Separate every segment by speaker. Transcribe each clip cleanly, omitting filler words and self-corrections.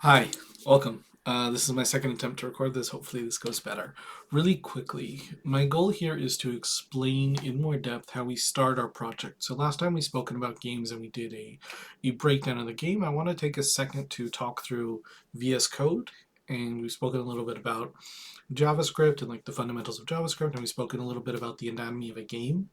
Speaker 1: Hi, welcome. This is my second attempt to record this. Hopefully, this goes better. Really quickly, my goal here is to explain in more depth how we start our project. So, last time we spoken about games and we did a breakdown of the game. I want to take a second to talk through VS Code, and we've spoken a little bit about JavaScript and like the fundamentals of JavaScript, and we've spoken a little bit about the anatomy of a game.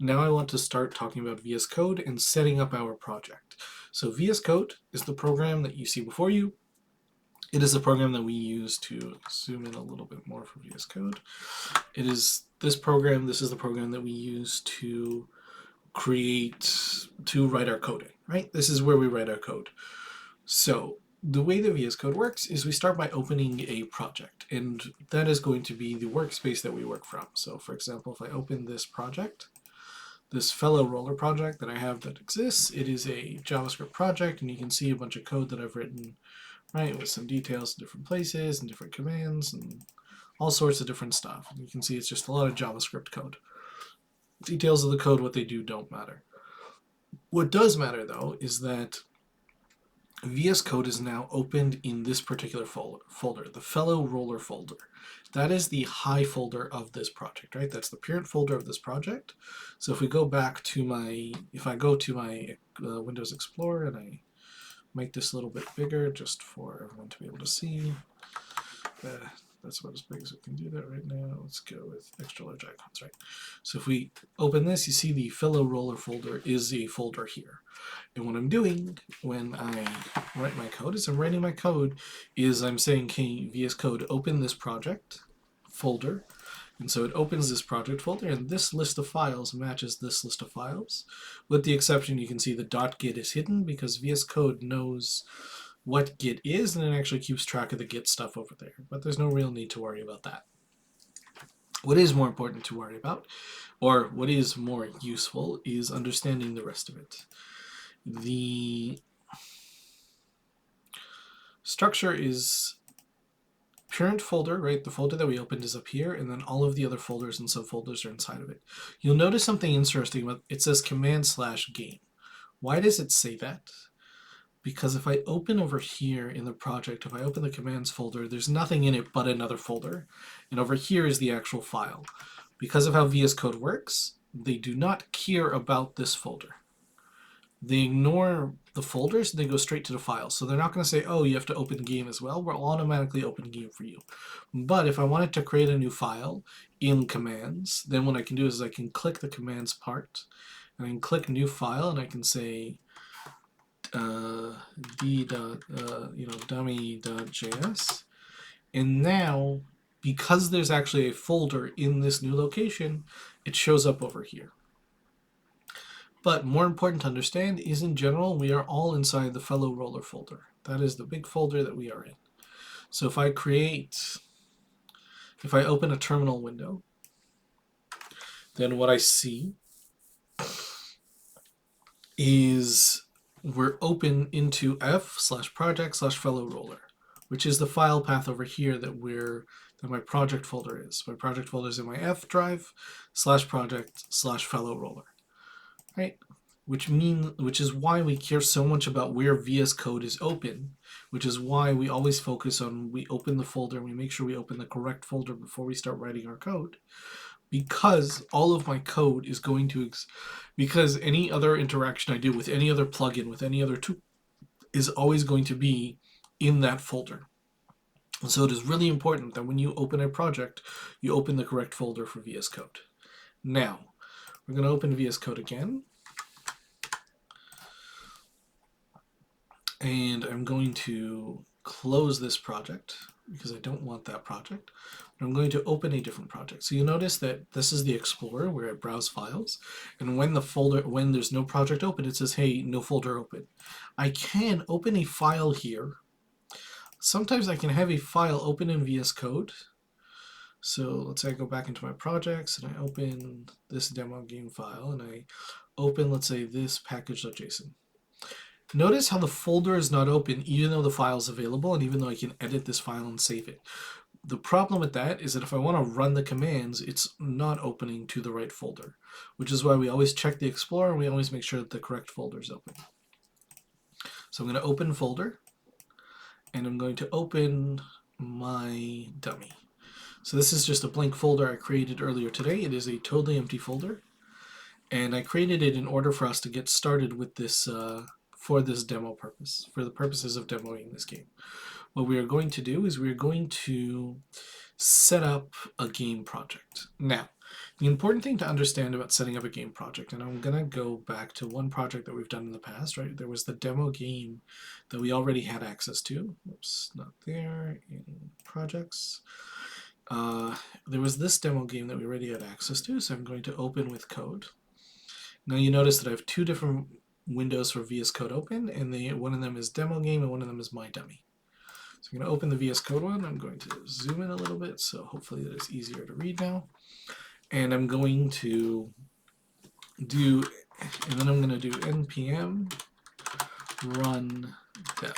Speaker 1: Now, I want to start talking about VS Code and setting up our project. So, VS Code is the program that you see before you. It is a program that we use to zoom in a little bit more for VS Code. It is this program, this is the program that we use to write our code in, right? This is where we write our code. So the way the VS Code works is we start by opening a project, and that is going to be the workspace that we work from. So for example, if I open this project, this fellow roller project that I have that exists, it is a JavaScript project, and you can see a bunch of code that I've written, right, with some details in different places and different commands and all sorts of different stuff. And you can see it's just a lot of JavaScript code. Details of the code, what they do, don't matter. What does matter, though, is that VS Code is now opened in this particular folder, the fellow roller folder. That is the high folder of this project, right? That's the parent folder of this project. So if we go back to if I go to my Windows Explorer and I make this a little bit bigger just for everyone to be able to see. That's about as big as we can do that right now. Let's go with extra large icons, right? So if we open this, you see the fellow roller folder is a folder here. And what I'm doing when I write my code is I'm saying, okay, VS Code, open this project folder. And so it opens this project folder, and this list of files matches this list of files. With the exception, you can see the .git is hidden because VS Code knows what Git is, and it actually keeps track of the Git stuff over there. But there's no real need to worry about that. What is more important to worry about, or what is more useful, is understanding the rest of it. The structure is parent folder, right? The folder that we opened is up here, and then all of the other folders and subfolders are inside of it. You'll notice something interesting about it says command/game. Why does it say that? Because if I open over here in the project, if I open the commands folder, there's nothing in it but another folder. And over here is the actual file. Because of how VS Code works, they do not care about this folder. They ignore the folders and they go straight to the files. So they're not going to say, oh, you have to open game as well. We'll automatically open game for you. But if I wanted to create a new file in commands, then what I can do is I can click the commands part, and I can click new file, and I can say dummy.js, and now because there's actually a folder in this new location, it shows up over here. But more important to understand is, in general, we are all inside the fellow roller folder. That is the big folder that we are in. So if I open a terminal window, then what I see is we're open into f/project/fellow roller, which is the file path over here that my project folder is. My project folder is in my F drive /project/fellow roller, right? Which is why we care so much about where VS Code is open, which is why we always focus on we open the folder and we make sure we open the correct folder before we start writing our code. Because all of my code is going to, because any other interaction I do with any other plugin, with any other tool, is always going to be in that folder. And so it is really important that when you open a project, you open the correct folder for VS Code. Now, we're going to open VS Code again. And I'm going to close this project because I don't want that project. But I'm going to open a different project. So you notice that this is the Explorer where I browse files. And when there's no project open, it says, hey, no folder open. I can open a file here. Sometimes I can have a file open in VS Code. So let's say I go back into my projects and I open this demo game file and I open, let's say, this package.json. Notice how the folder is not open even though the file is available and even though I can edit this file and save it. The problem with that is that if I want to run the commands, it's not opening to the right folder, which is why we always check the Explorer and we always make sure that the correct folder is open. So I'm going to open folder, and I'm going to open my dummy. So this is just a blank folder I created earlier today. It is a totally empty folder, and I created it in order for us to get started with this for this demo purpose, for the purposes of demoing this game. What we are going to do is we're going to set up a game project. Now, the important thing to understand about setting up a game project, and I'm going to go back to one project that we've done in the past, right? There was the demo game that we already had access to. Oops, not there, in projects. There was this demo game that we already had access to, so I'm going to open with code. Now you notice that I have two different windows for VS Code open, and one of them is demo game and one of them is my dummy. So I'm going to open the VS Code one. I'm going to zoom in a little bit, so hopefully that is easier to read now. And I'm going to do, and then I'm going to do npm run dev.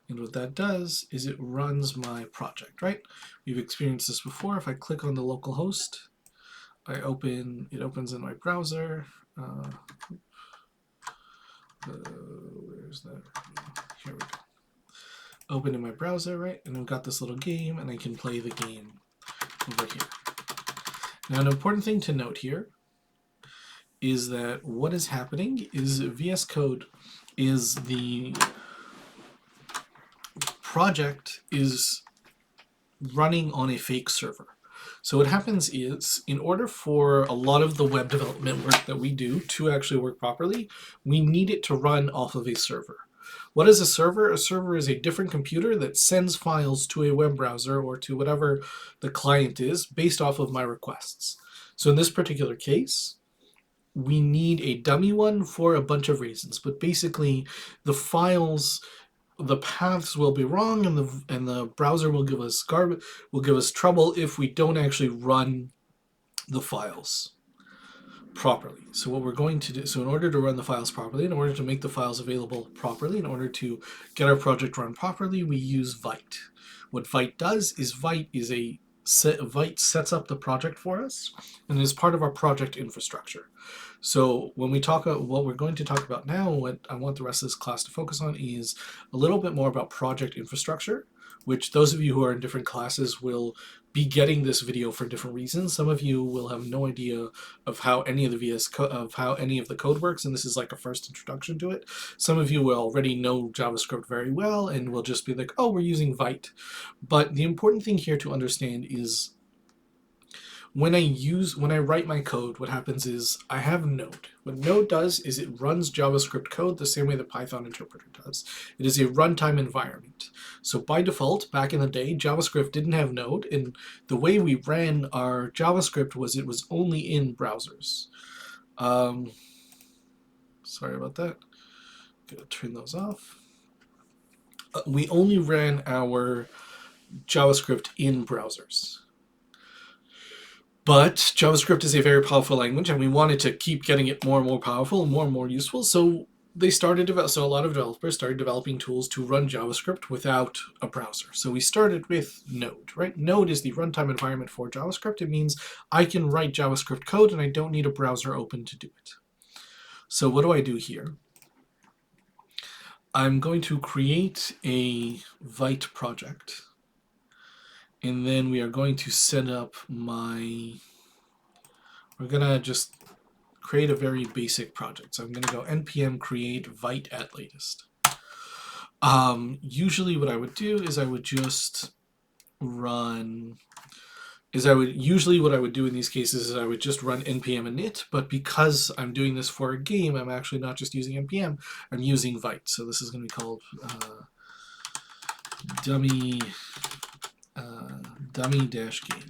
Speaker 1: And what that does is it runs my project, right? We've experienced this before. If I click on the local host, it opens in my browser. Where's that? Here we go. Open in my browser, right? And I've got this little game, and I can play the game over here. Now, an important thing to note here is that what is happening is VS Code is the project is running on a fake server. So what happens is, in order for a lot of the web development work that we do to actually work properly, we need it to run off of a server. What is a server? A server is a different computer that sends files to a web browser or to whatever the client is based off of my requests. So in this particular case, we need a dummy one for a bunch of reasons, but basically the files, the paths will be wrong, and the browser will give us trouble if we don't actually run the files properly. So what we're going to do, so in order to run the files properly, in order to make the files available properly, in order to get our project run properly, we use Vite. What Vite does is Vite sets up the project for us and is part of our project infrastructure. So when we talk about what we're going to talk about now, what I want the rest of this class to focus on is a little bit more about project infrastructure, which those of you who are in different classes will be getting this video for different reasons. Some of you will have no idea of how any of the code works, and this is like a first introduction to it. Some of you will already know JavaScript very well and will just be like, oh, we're using Vite. But the important thing here to understand is when I write my code, what happens is I have Node. What Node does is it runs JavaScript code the same way the Python interpreter does. It is a runtime environment. So by default, back in the day, JavaScript didn't have Node, and the way we ran our JavaScript was it was only in browsers. Sorry about that. Gotta turn those off. We only ran our JavaScript in browsers. But JavaScript is a very powerful language, and we wanted to keep getting it more and more powerful and more useful. So a lot of developers started developing tools to run JavaScript without a browser. So we started with Node, right? Node is the runtime environment for JavaScript. It means I can write JavaScript code, and I don't need a browser open to do it. So what do I do here? I'm going to create a Vite project. And then we are going to set up we're going to just create a very basic project. So I'm going to go npm create Vite at latest. Usually what I would do is usually what I would do in these cases is I would just run npm init, but because I'm doing this for a game, I'm actually not just using npm, I'm using Vite. So this is going to be called dummy-game.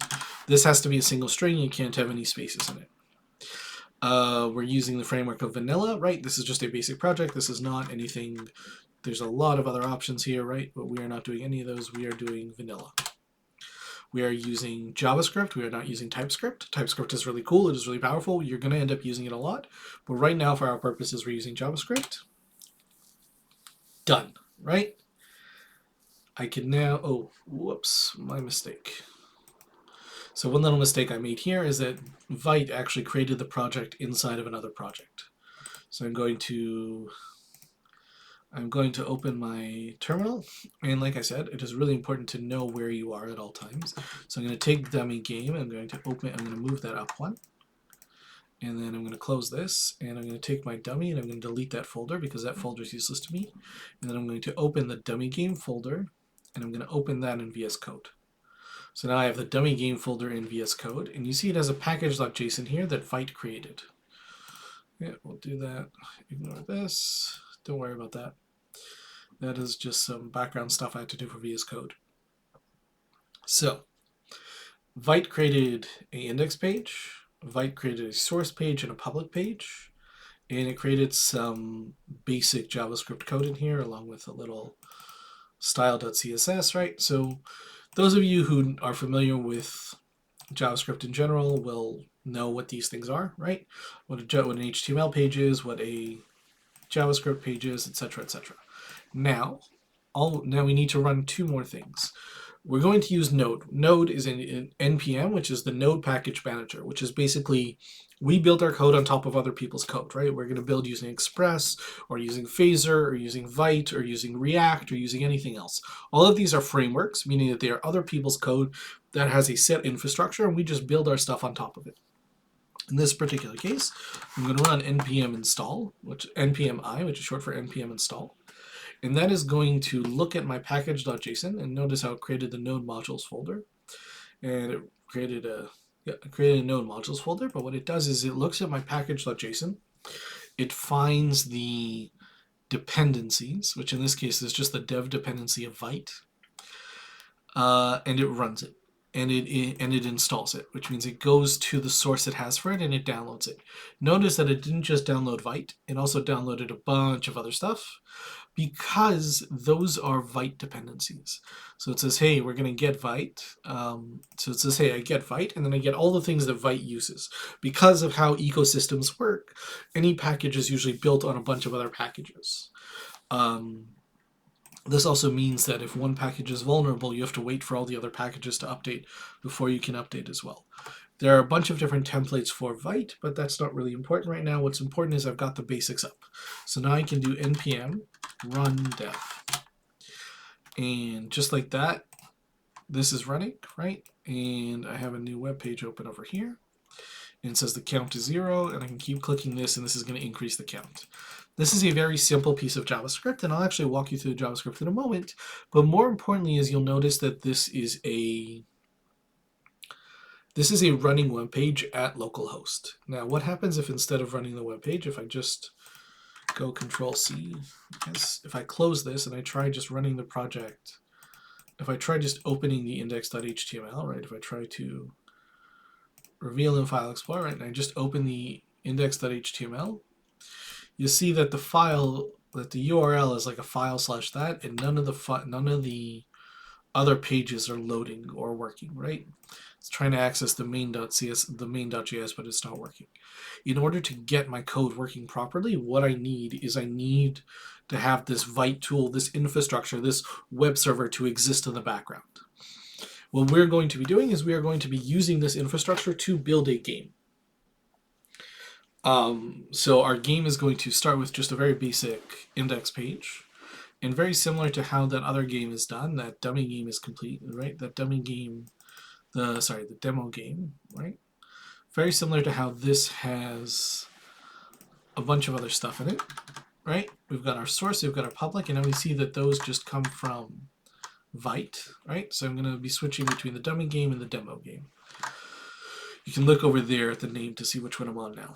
Speaker 1: This has to be a single string. You can't have any spaces in it. We're using the framework of vanilla, right? This is just a basic project. This is not anything. There's a lot of other options here, right? But we are not doing any of those. We are doing vanilla. We are using JavaScript. We are not using TypeScript. TypeScript is really cool. It is really powerful. You're going to end up using it a lot. But right now, for our purposes, we're using JavaScript. Done, right? I can now, oh, whoops, my mistake. So one little mistake I made here is that Vite actually created the project inside of another project. So I'm going to I'm going to open my terminal, and like I said, it is really important to know where you are at all times. So I'm going to take dummy game, I'm going to move that up one, and then I'm going to close this, and I'm going to take my dummy and I'm going to delete that folder because that folder is useless to me. And then I'm going to open the dummy game folder, and I'm going to open that in VS Code. So now I have the dummy game folder in VS Code, and you see it has a package.json here that Vite created. Yeah, we'll do that. Ignore this. Don't worry about that. That is just some background stuff I had to do for VS Code. So, Vite created an index page, Vite created a source page and a public page, and it created some basic JavaScript code in here along with a little style.css, right? So those of you who are familiar with JavaScript in general will know what these things are, right? What an HTML page is, what a JavaScript page is, etc., etc. Now we need to run two more things. We're going to use Node. Node is in NPM, which is the Node Package Manager, which is basically we build our code on top of other people's code, right? We're going to build using Express or using Phaser or using Vite or using React or using anything else. All of these are frameworks, meaning that they are other people's code that has a set infrastructure, and we just build our stuff on top of it. In this particular case, I'm going to run npm install, npmi, which is short for npm install. And that is going to look at my package.json, and notice how it created the node modules folder. And it created a node modules folder, but what it does is it looks at my package.json. It finds the dependencies, which in this case is just the dev dependency of Vite, and it runs it. And it installs it, which means it goes to the source it has for it and it downloads it. Notice that it didn't just download Vite, it also downloaded a bunch of other stuff because those are Vite dependencies. So it says, hey, we're going to get Vite. So it says, hey, I get Vite, and then I get all the things that Vite uses. Because of how ecosystems work, any package is usually built on a bunch of other packages. This also means that if one package is vulnerable, you have to wait for all the other packages to update before you can update as well. There are a bunch of different templates for Vite, but that's not really important right now. What's important is I've got the basics up. So now I can do npm run dev. And just like that, this is running, right? And I have a new web page open over here. And it says the count is 0, and I can keep clicking this, and this is going to increase the count. This is a very simple piece of JavaScript, and I'll actually walk you through the JavaScript in a moment. But more importantly is you'll notice that this is a running web page at localhost. Now, what happens if instead of running the web page, if I just go Control-C, if I close this and I try just running the project, if I try just opening the index.html, right, if I try to reveal in File Explorer, right, and I just open the index.html, you see that the file, that the URL is like a file / that, and none of the other pages are loading or working, right? It's trying to access the main.js, but it's not working. In order to get my code working properly, what I need to have this Vite tool, this infrastructure, this web server to exist in the background. What we're going to be doing is we are going to be using this infrastructure to build a game. So our game is going to start with just a very basic index page. And very similar to how that other game is done, that dummy game is complete, right? That dummy game, the demo game, right? Very similar to how this has a bunch of other stuff in it, right? We've got our source, we've got our public, and now we see that those just come from Vite, right? So I'm going to be switching between the dummy game and the demo game. You can look over there at the name to see which one I'm on now.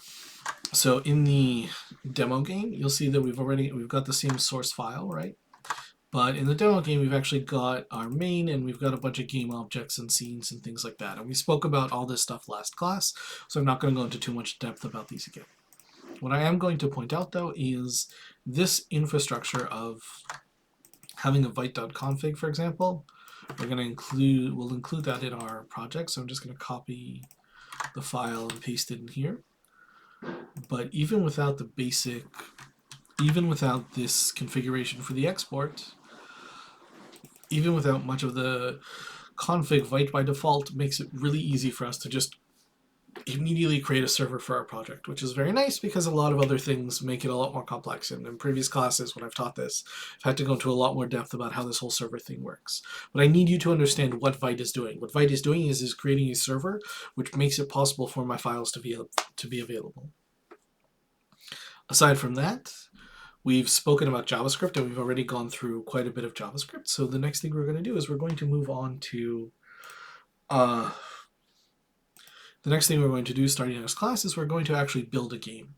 Speaker 1: So in the demo game, you'll see that we've got the same source file, right? But in the demo game, we've actually got our main, and we've got a bunch of game objects and scenes and things like that. And we spoke about all this stuff last class, so I'm not going to go into too much depth about these again. What I am going to point out, though, is this infrastructure of having a vite.config, for example. We'll include that in our project, so I'm just going to copy the file and paste it in here. But even without this configuration for the export, even without much of the config, Vite by default makes it really easy for us to just immediately create a server for our project, which is very nice because a lot of other things make it a lot more complex. And in previous classes, when I've taught this, I've had to go into a lot more depth about how this whole server thing works. But I need you to understand what Vite is doing. What Vite is doing is creating a server which makes it possible for my files to be available. Aside from that, we've spoken about JavaScript and we've already gone through quite a bit of JavaScript. So the next thing we're going to do is we're going to move on to the next thing we're going to do starting this class is we're going to actually build a game.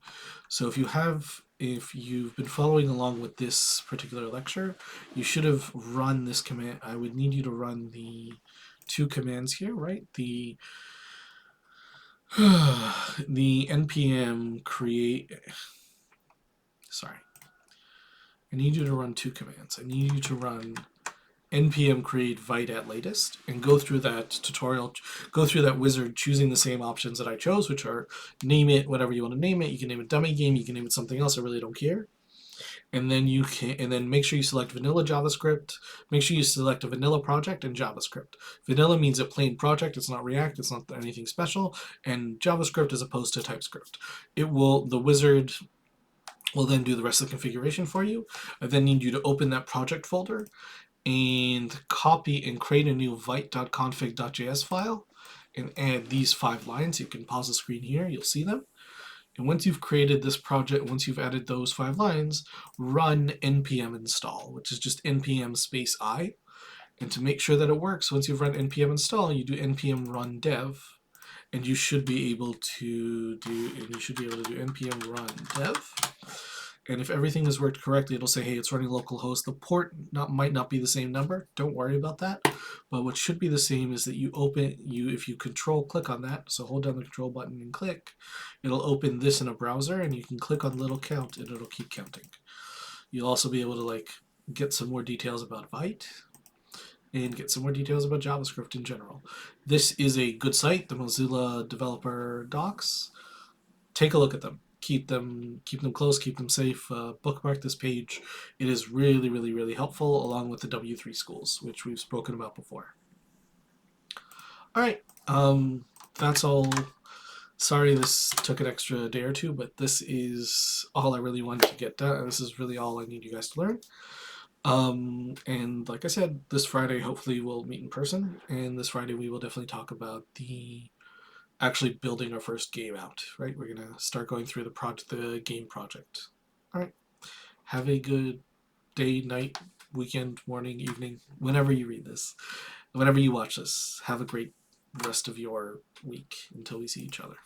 Speaker 1: So if you've been following along with this particular lecture, you should have run this command. I would need you to run the two commands here, right? The npm create, sorry. I need you to run two commands. I need you to run npm create vite at latest and go through that tutorial, go through that wizard choosing the same options that I chose, which are name it whatever you want to name it. You can name it dummy game, you can name it something else, I really don't care. And then make sure you select vanilla JavaScript. Make sure you select a vanilla project and JavaScript. Vanilla means a plain project, it's not React, it's not anything special, and JavaScript as opposed to TypeScript. The wizard will then do the rest of the configuration for you. I then need you to open that project folder and copy and create a new vite.config.js file and add these 5 lines. You can pause the screen here, you'll see them. And once you've created this project, once you've added those 5 lines, run npm install, which is just npm space I. And to make sure that it works, once you've run npm install, you do npm run dev, and you should be able to do npm run dev. And if everything has worked correctly, it'll say, hey, it's running localhost. The port might not be the same number. Don't worry about that. But what should be the same is that if you click on that, so hold down the control button and click, it'll open this in a browser, and you can click on little count, and it'll keep counting. You'll also be able to get some more details about Vite and get some more details about JavaScript in general. This is a good site, the Mozilla Developer Docs. Take a look at them. Keep them close, keep them safe. Bookmark this page. It is really, really, really helpful, along with the W3 schools, which we've spoken about before. All right, that's all. Sorry this took an extra day or two, but this is all I really wanted to get done. This is really all I need you guys to learn. And like I said, this Friday, hopefully we'll meet in person, and this Friday we will definitely talk about actually building our first game out, right? We're going to start going through the game project. All right. Have a good day, night, weekend, morning, evening, whenever you read this, whenever you watch this. Have a great rest of your week until we see each other.